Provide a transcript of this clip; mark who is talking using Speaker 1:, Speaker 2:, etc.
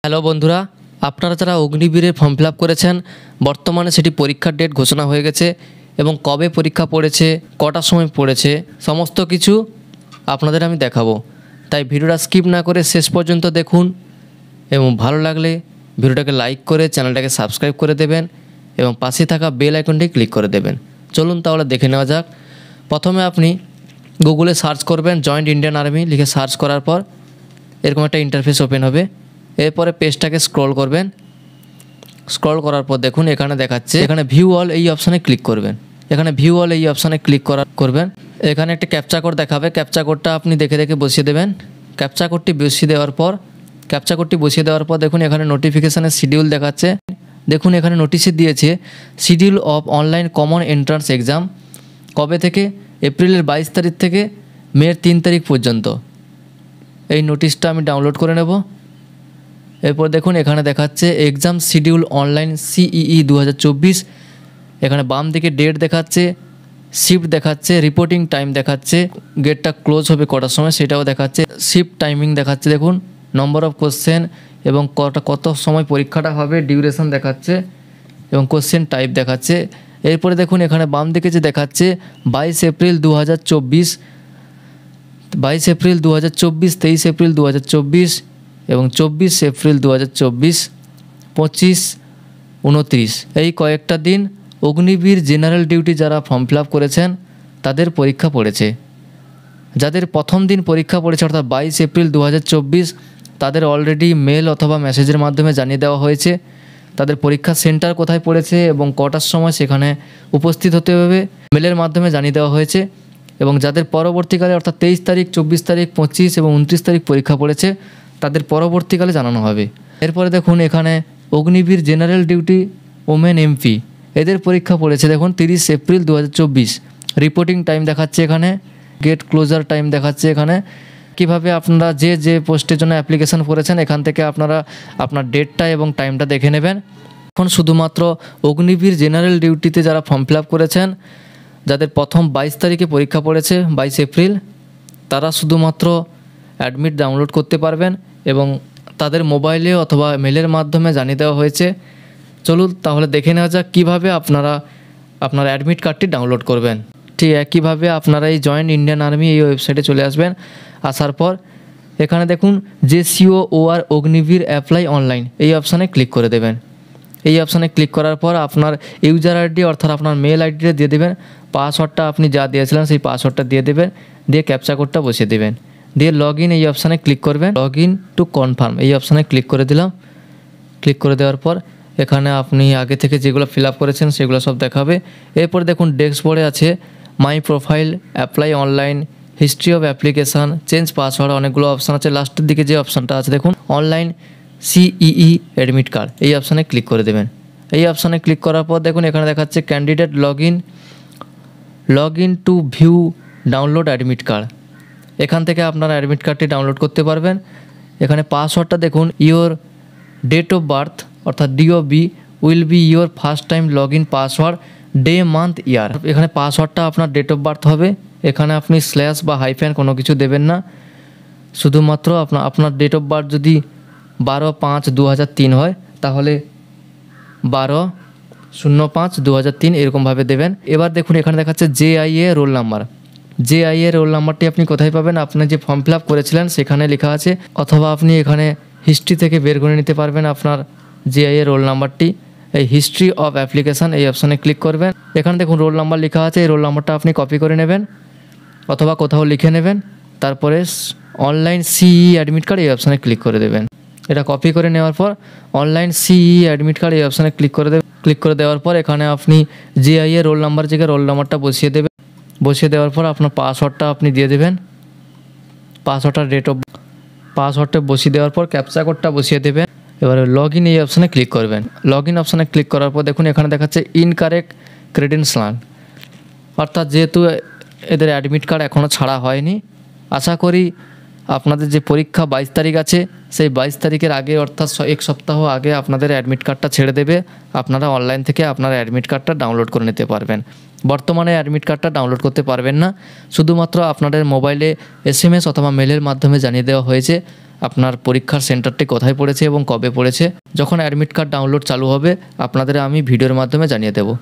Speaker 1: Hello বন্ধুরা, আপনারা যারা অগ্নিবীরের ফর্ম ফিল আপ করেছেন বর্তমানে সেটি পরীক্ষার ডেট ঘোষণা হয়ে গেছে এবং কবে পরীক্ষা পড়েছে, কটার সময় পড়েছে সমস্ত কিছু আপনাদের আমি দেখাবো। তাই ভিডিওটা স্কিপ না করে শেষ পর্যন্ত দেখুন এবং ভালো লাগলে ভিডিওটাকে লাইক করে চ্যানেলটাকে সাবস্ক্রাইব করে দেবেন এবং পাশে থাকা বেল আইকনটি ক্লিক করে দেবেন। চলুন তাহলে দেখে নেওয়া যাক। প্রথমে আপনি গুগলে সার্চ করবেন জয়েন্ট ইন্ডিয়ান আর্মি লিখে সার্চ করার পর এরকম একটা ইন্টারফেস ওপেন হবে। এরপরে পেজটাকে স্ক্রল করবেন। স্ক্রল করার পর দেখুন এখানে দেখাচ্ছে, এখানে ভিউ অল এই অপশানে ক্লিক করবেন। এখানে ভিউ অল এই অপশানে ক্লিক করবেন। এখানে একটা ক্যাপচা কোড দেখাবে, ক্যাপচা কোডটা আপনি দেখে দেখে বসিয়ে দেবেন। ক্যাপচা কোডটি বসিয়ে দেওয়ার পর দেখুন এখানে নোটিফিকেশানের শিডিউল দেখাচ্ছে। দেখুন এখানে নোটিশে দিয়েছে schedule of online common entrance exam, কবে থেকে? এপ্রিলের 22 তারিখ থেকে মের 3 তারিখ পর্যন্ত। এই নোটিশটা আমি ডাউনলোড করে নেব। এরপর দেখুন এখানে দেখাচ্ছে এক্সাম শিডিউল অনলাইন CEE 2024। এখানে বাম দিকে ডেট দেখাচ্ছে, শিফট দেখাচ্ছে, রিপোর্টিং টাইম দেখাচ্ছে, গেটটা ক্লোজ হবে কটার সময় সেটাও দেখাচ্ছে, শিফট টাইমিং দেখাচ্ছে, দেখুন নম্বর অফ কোশ্চেন এবং কত সময় পরীক্ষাটা হবে, ডিউরেশন দেখাচ্ছে এবং কোশ্চেন টাইপ দেখাচ্ছে। এরপরে দেখুন এখানে বাম দিকে যে দেখাচ্ছে 22 এপ্রিল 2024, 22 এপ্রিল 2024, 23 এপ্রিল 2024 এবং 24 এপ্রিল 2024, 25, 29 এই কয়েকটা দিন অগ্নিবীর জেনারেল ডিউটি যারা ফর্ম ফিল আপ করেছেন তাদের পরীক্ষা পড়েছে। যাদের প্রথম দিন পরীক্ষা পড়েছে অর্থাৎ 22 এপ্রিল 2024 তাদের অলরেডি মেল অথবা মেসেজের মাধ্যমে জানিয়ে দেওয়া হয়েছে তাদের পরীক্ষা সেন্টার কোথায় পড়েছে এবং কটার সময় সেখানে উপস্থিত হতে হবে, মেলের মাধ্যমে জানিয়ে দেওয়া হয়েছে। এবং যাদের পরবর্তীকালে অর্থাৎ 23 তারিখ, 24 তারিখ, 25 এবং 29 তারিখ পরীক্ষা পড়েছে তাদের পরবর্তীকালে জানানো হবে। এরপরে দেখুন এখানে Agniveer general duty women MP এদের পরীক্ষা পড়েছে দেখুন 30 এপ্রিল 2024। রিপোর্টিং টাইম দেখাচ্ছে, এখানে গেট ক্লোজার টাইম দেখাচ্ছে। এখানে কিভাবে আপনারা যে পোস্টের জন্য অ্যাপ্লিকেশান করেছেন এখান থেকে আপনারা আপনার ডেটটা এবং টাইমটা দেখে নেবেন। এখন শুধুমাত্র অগ্নিবীর জেনারেল ডিউটিতে যারা ফর্ম ফিল আপ করেছেন যাদের প্রথম 22 তারিখে পরীক্ষা পড়েছে 22 এপ্রিল তারা শুধুমাত্র অ্যাডমিট ডাউনলোড করতে পারবেন এবং তাদের মোবাইলে অথবা মেলের মাধ্যমে জানিয়ে দেওয়া হয়েছে। চলুন তাহলে দেখে নেওয়া যাক কীভাবে আপনারা আপনার অ্যাডমিট কার্ডটি ডাউনলোড করবেন। ঠিক একইভাবে আপনারা এই জয়েন্ট ইন্ডিয়ান আর্মি এই ওয়েবসাইটে চলে আসবেন। আসার পর এখানে দেখুন JCOOR অগ্নিবীর অ্যাপ্লাই অনলাইন এই অপশানে ক্লিক করে দেবেন। এই অপশানে ক্লিক করার পর আপনার ইউজার আইডি অর্থাৎ আপনার মেল আইডিটা দিয়ে দেবেন, পাসওয়ার্ডটা আপনি যা দিয়েছিলেন সেই পাসওয়ার্ডটা দিয়ে দেবেন, দিয়ে ক্যাপচা কোডটা বসিয়ে দেবেন, দিয়ে লগ ইন এই অপশানে ক্লিক করবেন। লগ ইন টু কনফার্ম এই অপশানে ক্লিক করে দিলাম। ক্লিক করে দেওয়ার পর এখানে আপনি আগে থেকে যেগুলো ফিল আপ করেছেন সেগুলো সব দেখাবে। এরপর দেখুন ডেস্কবোর্ডে আছে মাই profile, apply online, history of application, change password, অনেকগুলো অপশান আছে। লাস্টের দিকে যে অপশানটা আছে দেখুন অনলাইন CEE অ্যাডমিট কার্ড এই অপশানে ক্লিক করে দেবেন। এই অপশানে ক্লিক করার পর দেখুন এখানে দেখাচ্ছে candidate log in two view download admit card. এখান থেকে আপনারা অ্যাডমিট কার্ডটি ডাউনলোড করতে পারবেন। এখানে পাসওয়ার্ডটা দেখুন ইওর ডেট অফ বার্থ অর্থাৎ DOB will be your first time log in password, day month ইয়ার। এখানে পাসওয়ার্ডটা আপনার ডেট অফ বার্থ হবে। এখানে আপনি স্ল্যাশ বা হাইফেন কোনো কিছু দেবেন না, শুধুমাত্র আপনার ডেট অফ বার্থ যদি 12/5/2003 হয় তাহলে 12/05/2003 এরকমভাবে দেবেন। এবার দেখুন এখানে দেখাচ্ছে JIA roll number. JIA roll নাম্বারটি আপনি কোথায় পাবেন? আপনি যে ফর্ম ফিল আপ করেছিলেন সেখানে লেখা আছে, অথবা আপনি এখানে হিস্ট্রি থেকে বের করে নিতে পারবেন আপনার JIA রোল নাম্বারটি। এই হিস্ট্রি অফ অ্যাপ্লিকেশান এই অপশানে ক্লিক করবেন। এখানে দেখুন রোল নাম্বার লেখা আছে, এই রোল নাম্বারটা আপনি কপি করে নেবেন অথবা কোথাও লিখে নেবেন। তারপরে অনলাইন CEE অ্যাডমিট কার্ড এই অপশানে ক্লিক করে দেবেন। এটা কপি করে নেওয়ার পর অনলাইন CEE অ্যাডমিট কার্ড এই অপশানে ক্লিক করে দেবেন। ক্লিক করে দেওয়ার পর এখানে আপনি JIA রোল নাম্বার জায়গায় রোল নাম্বারটা বসিয়ে দেবেন। বসিয়ে দেওয়ার পর আপনার পাসওয়ার্ডটা আপনি দিয়ে দেবেন। পাসওয়ার্ডটা বসিয়ে দেওয়ার পর ক্যাপচা কোডটা বসিয়ে দেবেন। এবারে লগ ইন এই অপশানে ক্লিক করবেন। লগ ইন অপশানে ক্লিক করার পর দেখুন এখানে দেখাচ্ছে ইনকারেক্ট ক্রেডেনশিয়াল, অর্থাৎ যেহেতু এদের অ্যাডমিট কার্ড এখনও ছাড়া হয়নি, আশা করি আপনাদের যে পরীক্ষা 22 তারিখ আছে সেই 22 তারিখের আগে অর্থাৎ 1 সপ্তাহ আগে আপনাদের অ্যাডমিট কার্ডটা ছেড়ে দেবে। আপনারা অনলাইন থেকে আপনার অ্যাডমিট কার্ডটা ডাউনলোড করে নিতে পারবেন। বর্তমানে অ্যাডমিট কার্ডটা ডাউনলোড করতে পারবেন না, শুধুমাত্র আপনাদের মোবাইলে SMS অথবা মেলের মাধ্যমে জানিয়ে দেওয়া হয়েছে আপনার পরীক্ষার সেন্টারটি কোথায় পড়েছে এবং কবে পড়েছে। যখন অ্যাডমিট কার্ড ডাউনলোড চালু হবে আপনাদের আমি ভিডিওর মাধ্যমে জানিয়ে দেবো।